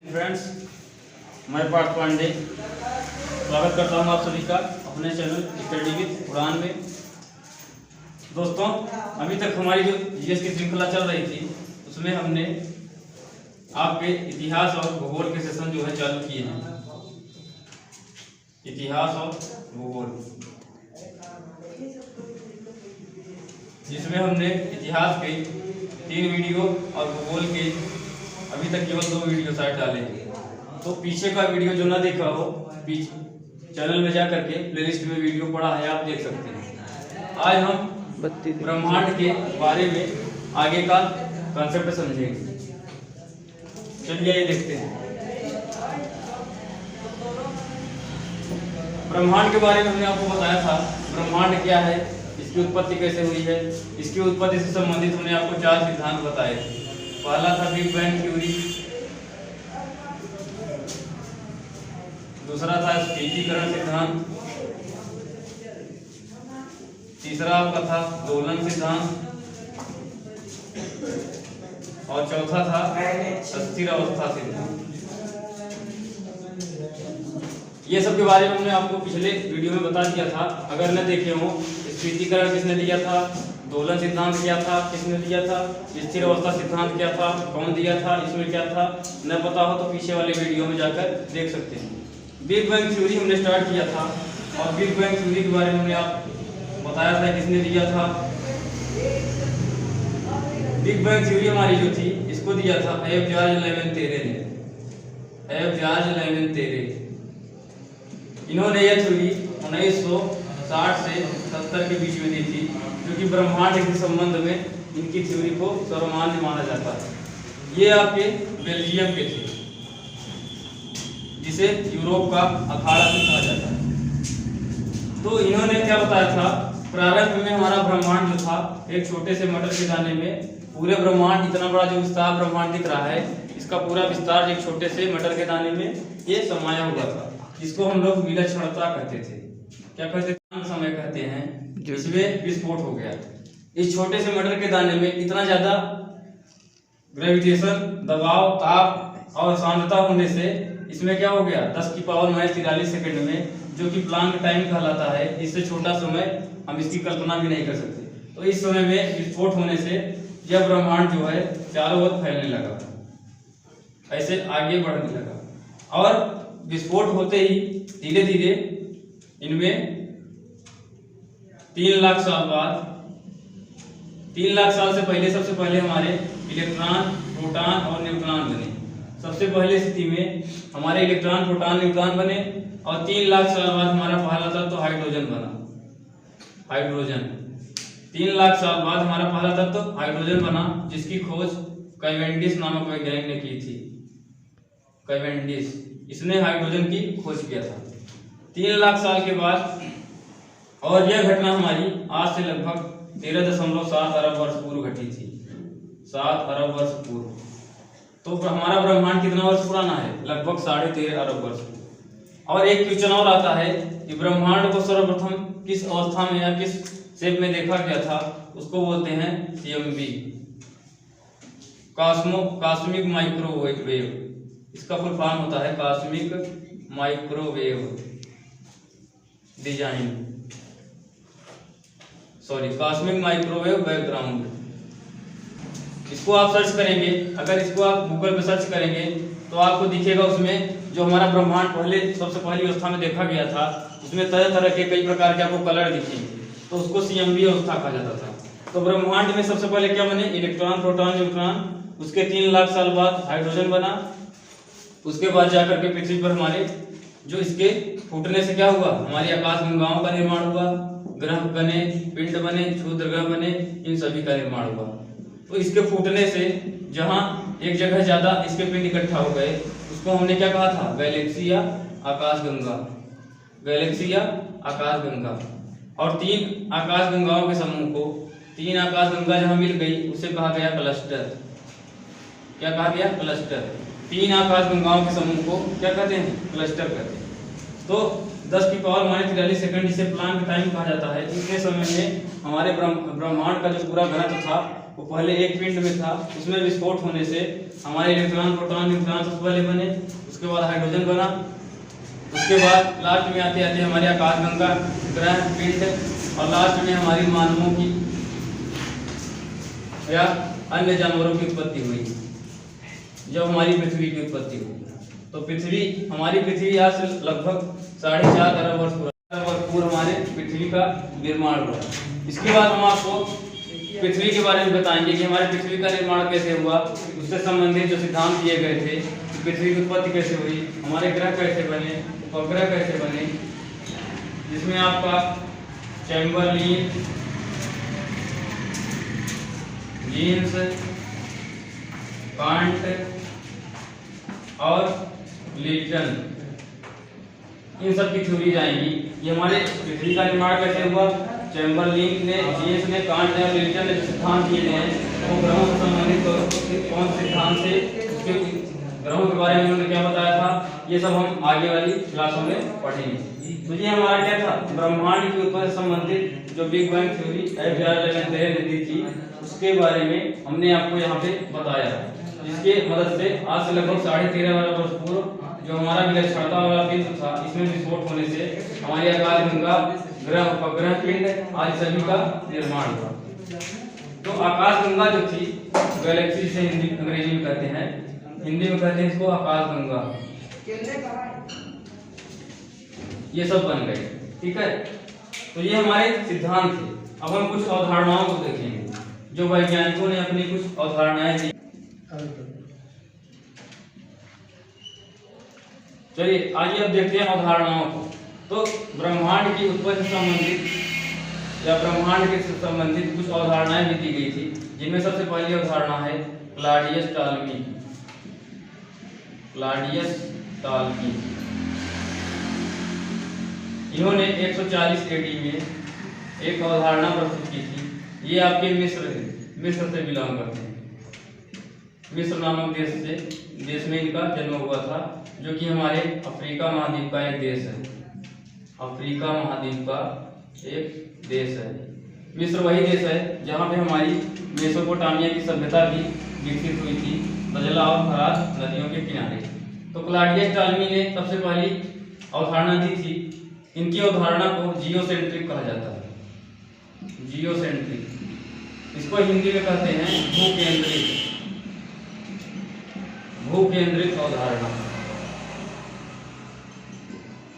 Friends, मैं पार्थ पांडे स्वागत करता हूं आप सभी का अपने चैनल स्टडी विद उड़ान में। दोस्तों, अभी तक हमारी जो जीएस की श्रृंखला चल रही थी उसमें हमने आपके इतिहास और भूगोल के सेशन जो है चालू किए हैं। इतिहास और भूगोल, जिसमें हमने इतिहास के 3 वीडियो और भूगोल के अभी तक केवल 2 वीडियो शायद डाले हैं। तो पीछे का वीडियो जो ना देखा हो, पीछे चैनल में जा करके प्लेलिस्ट में वीडियो पड़ा है, आप देख सकते हैं। आज हम ब्रह्मांड के बारे में आगे का कॉन्सेप्ट समझेंगे। चलिए ये देखते हैं। ब्रह्मांड के बारे में हमने आपको बताया था, ब्रह्मांड क्या है, इसकी उत्पत्ति कैसे हुई है। इसकी उत्पत्ति से संबंधित हमने आपको 4 सिद्धांत बताए थे। पहला था बिग बैंग थ्योरी, दूसरा था स्फटिकीकरण सिद्धांत, तीसरा आपका था दोलन सिद्धांत और चौथा था अस्थिर अवस्था सिद्धांत। ये सब के बारे में हमने आपको पिछले वीडियो में बता दिया था। अगर न देखे हो, स्फटिकीकरण किसने दिया था, दोलन सिद्धांत क्या था, किसने दिया था, स्थिर अवस्था सिद्धांत क्या था, कौन दिया था, इसमें क्या था, न पता हो तो पीछे वाले वीडियो में जाकर देख सकते हैं। बिग बैंग थ्योरी हमने स्टार्ट किया था और बिग बैंग थ्योरी के बारे में हमने आप बताया था किसने दिया था। बिग बैंग थ्योरी हमारी जो थी, इसको दिया था एफ जॉर्ज लेवेंतेरे ने। एफ जॉर्ज लेवेंतेरे, इन्होंने यह थ्योरी 1960 से 70 के बीच में दी थी, क्योंकि ब्रह्मांड के संबंध में इनकी थ्योरी को सर्वमान्य माना जाता है। ये आपके बेल्जियम के थे, जिसे यूरोप का अखाड़ा भी कहा जाता है। तो इन्होंने क्या बताया था, प्रारंभ में हमारा ब्रह्मांड जो था एक छोटे से मटर के दाने में, पूरे ब्रह्मांड इतना बड़ा जो विस्तार ब्रह्मांड दिख रहा है, इसका पूरा विस्तार एक छोटे से मटर के दाने में ये समाया हुआ था, जिसको हम लोग विलक्षणता कहते थे। क्या कहते थे? समय कहते हैं। इसमें विस्फोट हो गया। इस छोटे से मटर के दाने में इतना ज्यादा ग्रेविटेशन, दबाव, ताप और सांद्रता होने से इसमें क्या हो गया, 10 की पावर -43 सेकंड में, जो कि प्लांक टाइम कहलाता है, इससे छोटा समय हम इसकी कल्पना भी नहीं कर सकते। तो इस समय में विस्फोट होने से यह ब्रह्मांड जो है चारों ओर फैलने लगा, ऐसे आगे बढ़ने लगा। और विस्फोट होते ही धीरे धीरे इनमें 3 लाख साल बाद, 3 लाख साल से पहले सबसे पहले हमारे इलेक्ट्रॉन, प्रोटॉन और न्यूट्रॉन बने। सबसे पहले स्थिति में हमारे इलेक्ट्रॉन, प्रोटॉन, न्यूट्रॉन बने और 3 लाख साल बाद हमारा पहला तत्व तो हाइड्रोजन बना। हाइड्रोजन 3 लाख साल बाद हमारा पहला तत्व तो हाइड्रोजन बना, जिसकी खोज कैवेंडिश नामक वैज्ञानिक ने की थी। कैवेंडिश, इसने हाइड्रोजन की खोज किया था 3 लाख साल के बाद। और यह घटना हमारी आज से लगभग 13.7 अरब वर्ष पूर्व घटी थी। 7 अरब वर्ष पूर्व। तो हमारा ब्रह्मांड कितना वर्ष पुराना है? लगभग 13.5 अरब वर्ष। और एक क्वेश्चन और आता है कि ब्रह्मांड को सर्वप्रथम किस अवस्था में या किस शेप में देखा गया था, उसको बोलते हैं CMB, कॉस्मिक माइक्रोवेव। इसका फुल फॉर्म होता है cosmic microwave design, cosmic microwave background. इसको आप सर्च करेंगे, अगर इसको आप गूगल पे सर्च करेंगे तो आपको दिखेगा उसमें जो हमारा ब्रह्मांड पहले सबसे पहली अवस्था में देखा गया था, उसमें तरह तरह के कई प्रकार के आपको कलर दिखेंगे, तो उसको CMB अवस्था कहा जाता था। तो ब्रह्मांड में सबसे पहले क्या बने? Electron, proton, neutron. उसके 3 लाख साल बाद हाइड्रोजन बना। उसके बाद जाकर के पृथ्वी पर हमारे जो इसके फूटने से क्या हुआ, हमारी आकाश गंगाओं का निर्माण हुआ, ग्रह बने, पिंड बने, क्षुद्र ग्रह बने, इन सभी का निर्माण हुआ। तो इसके फूटने से जहां एक जगह ज्यादा इसके पिंड इकट्ठा हो गए, उसको हमने क्या कहा था? गैलेक्सी या आकाशगंगा। गैलेक्सी या आकाशगंगा। और 3 आकाशगंगाओं के समूह को, 3 आकाशगंगा जहां मिल गई, उसे कहा गया क्लस्टर। क्या कहा गया? क्लस्टर। 3 आकाशगंगाओं के समूह को क्या कहते हैं? क्लस्टर कहते हैं। तो 10 की पावर -43 सेकंड, जिसे प्लांक टाइम कहा जाता है, इतने समय में हमारे ब्रह्मांड का जो पूरा घनत्व था वो पहले एक पिंड में था, उसमें विस्फोट होने से हमारे इलेक्ट्रॉन प्रोटॉन न्यूट्रॉन सबसे पहले बने, उसके बाद हाइड्रोजन बना, उसके बाद लास्ट में आते आते हमारे आकाशगंगा, ग्रह, पिंड और लास्ट में हमारी मानवों की या अन्य जानवरों की उत्पत्ति हुई। जब हमारी पृथ्वी की उत्पत्ति हुई तो हमारी पृथ्वी आज से लगभग 4.5 अरब वर्ष पूर्व हमारे पृथ्वी का निर्माण हुआ। इसके बाद हम आपको पृथ्वी के बारे में बताएंगे कि हमारे पृथ्वी का निर्माण कैसे हुआ, उससे संबंधित जो सिद्धांत दिए गए थे कि पृथ्वी की उत्पत्ति कैसे हुई, हमारे ग्रह कैसे बने, उपग्रह कैसे बने, जिसमें आपका चैम्बरलिन, जीन्स, कांट और लिटन, इन सब की थ्योरी आएंगी। ये हमारे पृथ्वी का निर्माण कैसे हुआ, चैम्बरलिन ने, जीन्स ने, कांट ने और लिटन ने जो सिद्धांत दिए हैं वो ग्रहों से संबंधित कौन सिद्धांत से, उसके ग्रहों के बारे में उन्होंने क्या बताया था, ये सब हम आगे वाली क्लासों में पढ़ेंगे। तो ये हमारा क्या था, ब्रह्मांड की उत्पत्ति से संबंधित जो बिग बैंग थ्योरी ने दी थी उसके बारे में हमने आपको यहाँ पे बताया, जिसके मदद से आज से लगभग 13.5 अरब वर्ष पूर्व जो हमारा विलक्षणता वाला बिंदु था, इसमें विस्फोट होने से हमारी आकाशगंगा, ग्रह, उपग्रह, पिंड आदि सभी का निर्माण हुआ। तो आकाशगंगा जो थी, गैलेक्सी से अंग्रेजी में कहते हैं, हिंदी में कहते हैं इसको आकाशगंगा, ये सब बन गए। ठीक है, तो ये हमारे सिद्धांत थे। अब हम कुछ अवधारणाओं को देखेंगे जो वैज्ञानिकों ने अपनी कुछ अवधारणाएं दी। चलिए आइए अब देखते हैं अवधारणाओं को। तो ब्रह्मांड की उत्पत्ति से संबंधित या ब्रह्मांड के संबंधित कुछ अवधारणाएं भी दी गई थी, जिनमें सबसे पहली अवधारणा है क्लॉडियस टॉलमी। क्लॉडियस टॉलमी इन्होंने 140 AD में एक अवधारणा प्रस्तुत की थी। ये आपके मिस्र से बिलोंग करते हैं। मिस्र नामक देश में इनका जन्म हुआ था, जो कि हमारे अफ्रीका महाद्वीप का एक देश है। अफ्रीका महाद्वीप का एक देश है। मिस्र वही देश है जहाँ पे हमारी मेसोपोटामिया की सभ्यता भी विकसित हुई थी, दजला और फरात नदियों के किनारे। तो क्लॉडियस टॉलमी ने सबसे पहली अवधारणा दी थी। इनकी अवधारणा को जियोसेंट्रिक कहा जाता है। जियोसेंट्रिक, इसको हिंदी में कहते हैं भूकेंद्रित अवधारणा।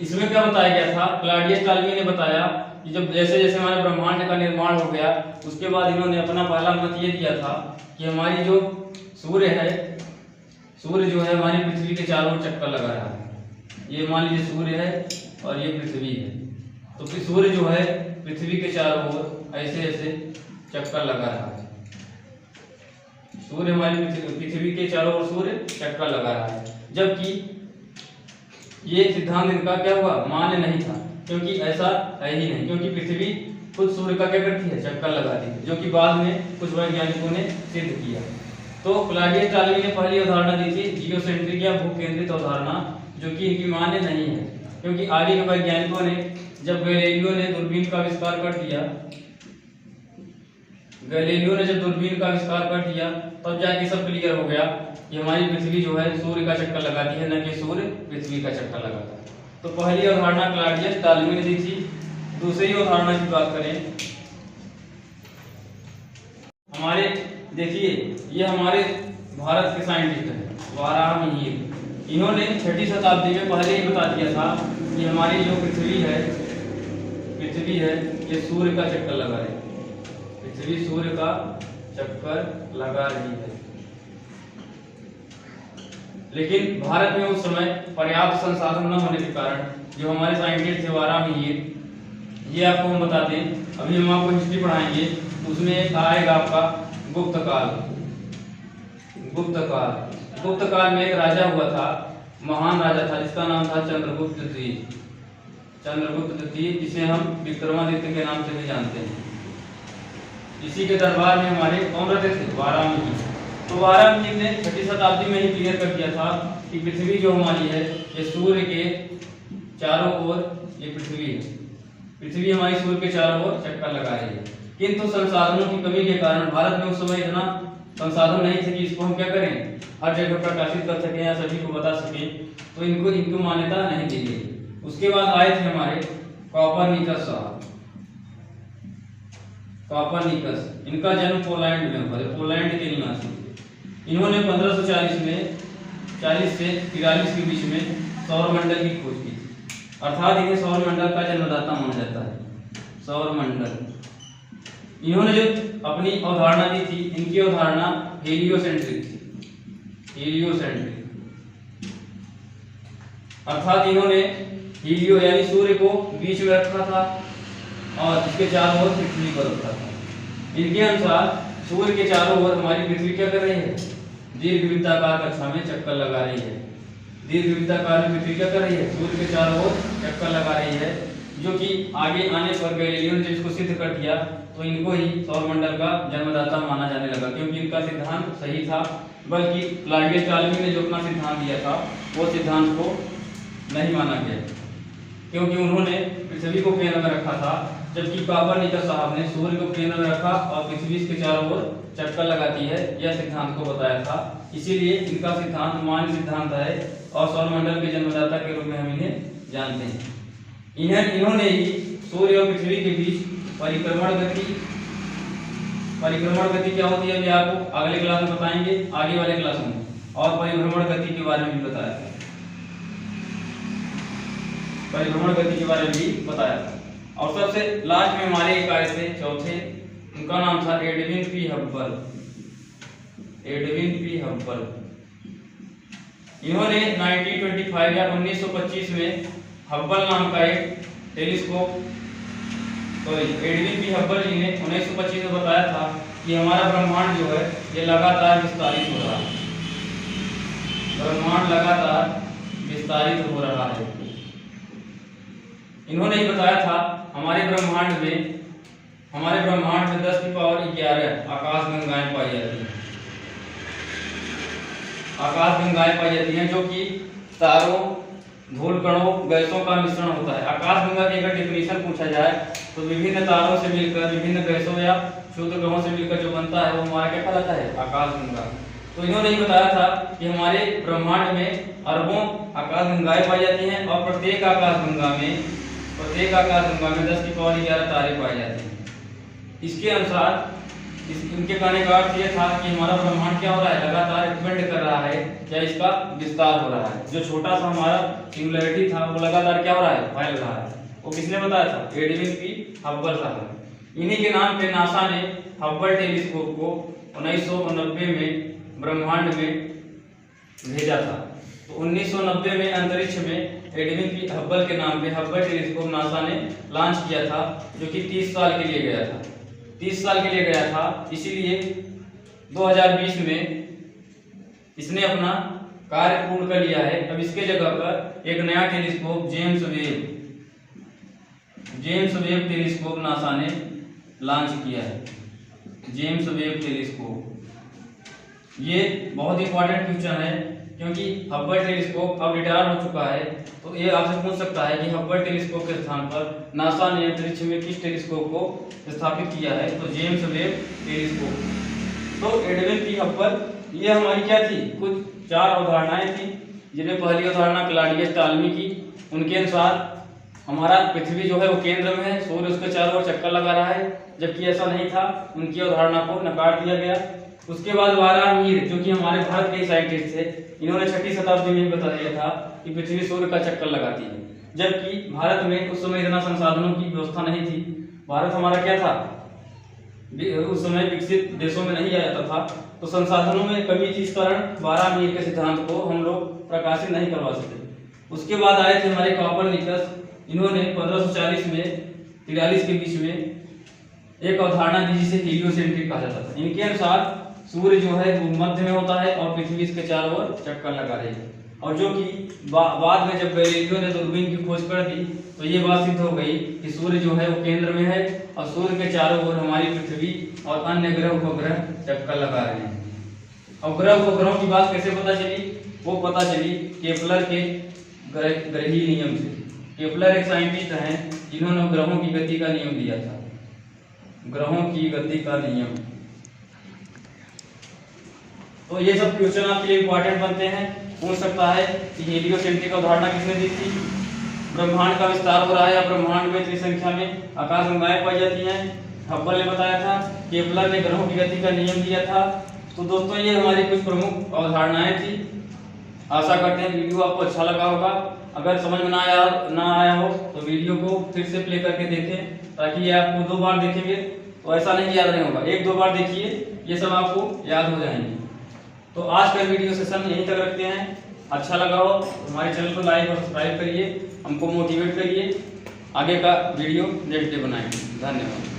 इसमें क्या बताया गया था, क्लॉडियस टॉलमी ने बताया कि जब जैसे जैसे हमारे ब्रह्मांड का निर्माण हो गया, उसके बाद इन्होंने अपना पहला मत ये दिया था कि हमारी जो सूर्य जो है हमारी पृथ्वी के चारों ओर चक्कर लगा रहा है। ये मान लीजिए सूर्य है और ये पृथ्वी है, तो फिर सूर्य जो है पृथ्वी के चारों ओर ऐसे ऐसे चक्कर लगा रहा है। सूर्य हमारी पृथ्वी के चारों ओर सूर्य चक्कर लगा रहा है, जबकि ये सिद्धांत इनका क्या हुआ, मान्य नहीं था, क्योंकि ऐसा है ही नहीं, क्योंकि पृथ्वी खुद सूर्य का क्या करती है, चक्कर लगाती है, जो कि बाद में कुछ वैज्ञानिकों ने सिद्ध किया। तो क्लॉडियस टॉलमी ने पहली अवधारणा दी थी जियोसेंट्रिक या भूकेंद्रित अवधारणा, जो कि इनकी मान्य नहीं है, क्योंकि आगे के वैज्ञानिकों ने जब गैलीलियो ने दूरबीन का आविष्कार कर दिया, तब जाके सब क्लियर हो गया कि हमारी पृथ्वी जो है सूर्य का चक्कर लगाती है, न कि सूर्य पृथ्वी का चक्कर लगाता है। तो पहली अवधारणा क्लॉडियस टॉलमी ने दी थी। दूसरी अवधारणा की बात करें, हमारे देखिए ये हमारे भारत के साइंटिस्ट हैं वाराहमिहिर। इन्होंने 6वीं शताब्दी में पहले ही बता दिया था कि हमारी जो पृथ्वी है ये सूर्य का चक्कर लगा रही है। पृथ्वी सूर्य का चक्कर लगा रही है, लेकिन भारत में उस समय पर्याप्त संसाधन न होने के कारण जो हमारे साइंटिस्ट थे वाराहमिहिर, ये आपको हम बताते हैं। अभी हम आपको हिस्ट्री पढ़ाएंगे, उसमें एक आएगा आपका गुप्त काल में एक राजा हुआ था, महान राजा था, जिसका नाम था चंद्रगुप्त द्वितीय, जिसे हम विक्रमादित्य के नाम से भी जानते हैं। इसी के दरबार में हमारे कौन रहते थे, वाराहमिहिर। तो वाराहमिहिर ने 6वीं शताब्दी में ही क्लियर कर दिया था कि पृथ्वी जो हमारी है ये सूर्य के चारों ओर, ये पृथ्वी है, पृथ्वी हमारी सूर्य के चारों ओर चक्कर लगा रही है। किंतु संसाधनों की कमी के कारण भारत में उस समय इतना संसाधन नहीं थे कि इसको हम क्या करें, हर जगह प्रकाशित कर सकें या सभी को बता सकें, तो इनको मान्यता नहीं दी गई। उसके बाद आए थे हमारे कॉपरनिकस साहब। कॉपरनिकस, इनका जन्म पोलैंड में हुआ, पोलैंड के निवासी थे। इन्होंने 1540 में 40 से 43 के बीच में सौरमंडल की खोज की थी, अर्थात इन्हें सौरमंडल का जन्मदाता माना जाता है। सौरमंडल, इन्होंने जो अपनी अवधारणा दी थी, इनकी अवधारणा हेलियोसेंट्रिक थी। हेलियोसेंट्रिक अर्थात इन्होंने हीलियो यानी सूर्य को बीच में रखा था और इसके चारों ओर पृथ्वी पर रखा था। इनके अनुसार सूर्य के चारों ओर हमारी पृथ्वी क्या कर रही है, दीर्घवृत्ताकार कक्षा में चक्कर लगा रही है। दीर्घवृत्ताकार में पृथ्वी क्या कर रही है, सूर्य के चारों ओर चक्कर लगा रही है, जो कि आगे आने पर गैलीलियो ने इसको सिद्ध कर दिया, तो इनको ही सौरमंडल का जन्मदाता माना जाने लगा, क्योंकि इनका सिद्धांत सही था। बल्कि क्लॉडियस टॉलेमी ने जो अपना सिद्धांत दिया था वो सिद्धांत को नहीं माना गया, क्योंकि उन्होंने पृथ्वी को केंद्र में रखा था, जबकि कॉपरनिकस साहब ने सूर्य को केंद्र में रखा और पृथ्वी इसके चारों ओर चक्कर लगाती है, यह सिद्धांत को बताया था। इसीलिए इनका सिद्धांत मान्य सिद्धांत है और सौरमंडल के जन्मदाता के रूप में हम इन्हें जानते हैं। इन्होंने ही सूर्य और पृथ्वी के बीच परिक्रमण गति क्या होती है अभी आपको अगले क्लास में बताएंगे, आगे वाले क्लास में, और परिभ्रमण गति के बारे में भी बताया था। परिभ्रमण गति के बारे में भी बताया था। और सबसे लास्ट में हमारे एक आए थे चौथे, उनका नाम था Edwin P Hubble. Edwin P Hubble, इन्होंने 1925 या 1925 में हब्बल नाम का एक टेलीस्कोप, एडविन पी हब्बल जी ने 1925 में बताया था कि हमारा ब्रह्मांड जो है ये लगातार विस्तारित हो रहा है। ब्रह्मांड लगातार विस्तारित हो रहा है। इन्होंने ही बताया था हमारे ब्रह्मांड में 10 की पावर 11 आकाश गंगाएं पाई जाती हैं। आकाश गंगाएं पाई जाती हैं, जो कि तारों, धूल कणों, गैसों का मिश्रण होता है। आकाश गंगा की अगर डेफिनेशन पूछा जाए तो विभिन्न तारों से मिलकर, विभिन्न गैसों या शुद्ध ग्रहों से मिलकर जो बनता है वो हमारा क्या कहलाता है, आकाश गंगा। तो इन्होंने ही बताया था कि हमारे ब्रह्मांड में अरबों आकाश गंगाएं पाई जाती हैं और प्रत्येक आकाश गंगा में 10 की पावर 11 तारे पाए जाते हैं। इसके अनुसार इनके कहने का अर्थ यह था कि हमारा ब्रह्मांड क्या हो रहा है, लगातार एक्सपेंड कर रहा है या इसका विस्तार हो रहा है। जो छोटा सा हमारा सिंगुलैरिटी था वो लगातार क्या हो रहा है, फैल रहा है। वो किसने बताया था, एडविन पी हब्बल साहब। इन्हीं के नाम पे नासा ने हब्बल टेलीस्कोप को 1990 में ब्रह्मांड में भेजा था। तो 1990 में अंतरिक्ष में एडविन पी हब्बल के नाम पे हब्बल टेलीस्कोप नासा ने लॉन्च किया था, जो कि 30 साल के लिए गया था। 30 साल के लिए गया था, इसीलिए 2020 में इसने अपना कार्य पूर्ण कर लिया है। अब इसके जगह पर एक नया telescope James Webb telescope NASA ने लॉन्च किया है। जेम्स वेब टेलीस्कोप ये बहुत इंपॉर्टेंट क्वेश्चन है, क्योंकि हब्बल टेलीस्कोप अब रिटायर हो चुका है। तो ये आपसे पूछ सकता है कि हब्बल टेलीस्कोप के स्थान पर नासा ने अंतरिक्ष में किस टेलीस्कोप को स्थापित किया है, तो जेम्स वेब टेलीस्कोप। तो एडविन पी हब्बल, ये हमारी क्या थी, कुछ 4 अवधारणाएं थी, जिनमें पहली अवधारणा क्लॉडियस टॉलेमी की। उनके अनुसार हमारा पृथ्वी जो है वो केंद्र में है, सूर्य उसके चारों ओर चक्कर लगा रहा है, जबकि ऐसा नहीं था। उनकी अवधारणा को नकार दिया गया। उसके बाद वारामीर, जो कि हमारे भारत के साइंटिस्ट थे, इन्होंने 6वीं शताब्दी में बता दिया था कि पृथ्वी सूर्य का चक्कर लगाती है, जबकि भारत में उस समय इतना संसाधनों की व्यवस्था नहीं थी। भारत हमारा क्या था, उस समय विकसित देशों में नहीं आया था, तो संसाधनों में कमी के कारण वारामीर के सिद्धांत को हम लोग प्रकाशित नहीं करवा सके। उसके बाद आए थे हमारे कॉपरनिकस। इन्होंने 1540 में 43 के बीच में एक अवधारणा दी जिसे हीलियोसेंट्रिक कहा जाता था। इनके अनुसार सूर्य जो है वो मध्य में होता है और पृथ्वी इसके चारों ओर चक्कर लगा रही है, और जो कि बाद में जब गैलीलियो ने दूरबीन की खोज कर दी तो ये बात सिद्ध हो गई कि सूर्य जो है वो केंद्र में है और सूर्य के चारों ओर हमारी पृथ्वी और अन्य ग्रह उपग्रह चक्कर लगा रहे हैं। और ग्रह उपग्रहों की बात कैसे पता चली, वो पता चली केपलर के ग्रही नियम से। केपलर एक साइंटिस्ट हैं जिन्होंने ग्रहों की गति का नियम दिया था। ग्रहों की गति का नियम। तो ये सब क्वेश्चन आपके लिए इंपॉर्टेंट बनते हैं। पूछ सकता है कि हेलियोसेंट्रिक अवधारणा किसने दी थी, ब्रह्मांड का विस्तार हो रहा है या ब्रह्मांड में इतनी संख्या में आकाश गंगाएं पाई जाती हैं, हब्बल ने बताया था, केपलर ने ग्रहों की गति का नियम दिया था। तो दोस्तों ये हमारी कुछ प्रमुख अवधारणाएं थी। आशा करते हैं वीडियो आपको अच्छा लगा होगा। अगर समझ में ना आया हो तो वीडियो को फिर से प्ले करके देखें, ताकि ये आपको 2 बार देखेंगे तो ऐसा नहीं याद नहीं होगा, 1-2 बार देखिए, ये सब आपको याद हो जाएंगे। तो आज का वीडियो सेशन यहीं तक रखते हैं। अच्छा लगा हो तो हमारे चैनल को लाइक और सब्सक्राइब करिए, हमको मोटिवेट करिए, आगे का वीडियो नेक्स्ट डे बनाएंगे। धन्यवाद।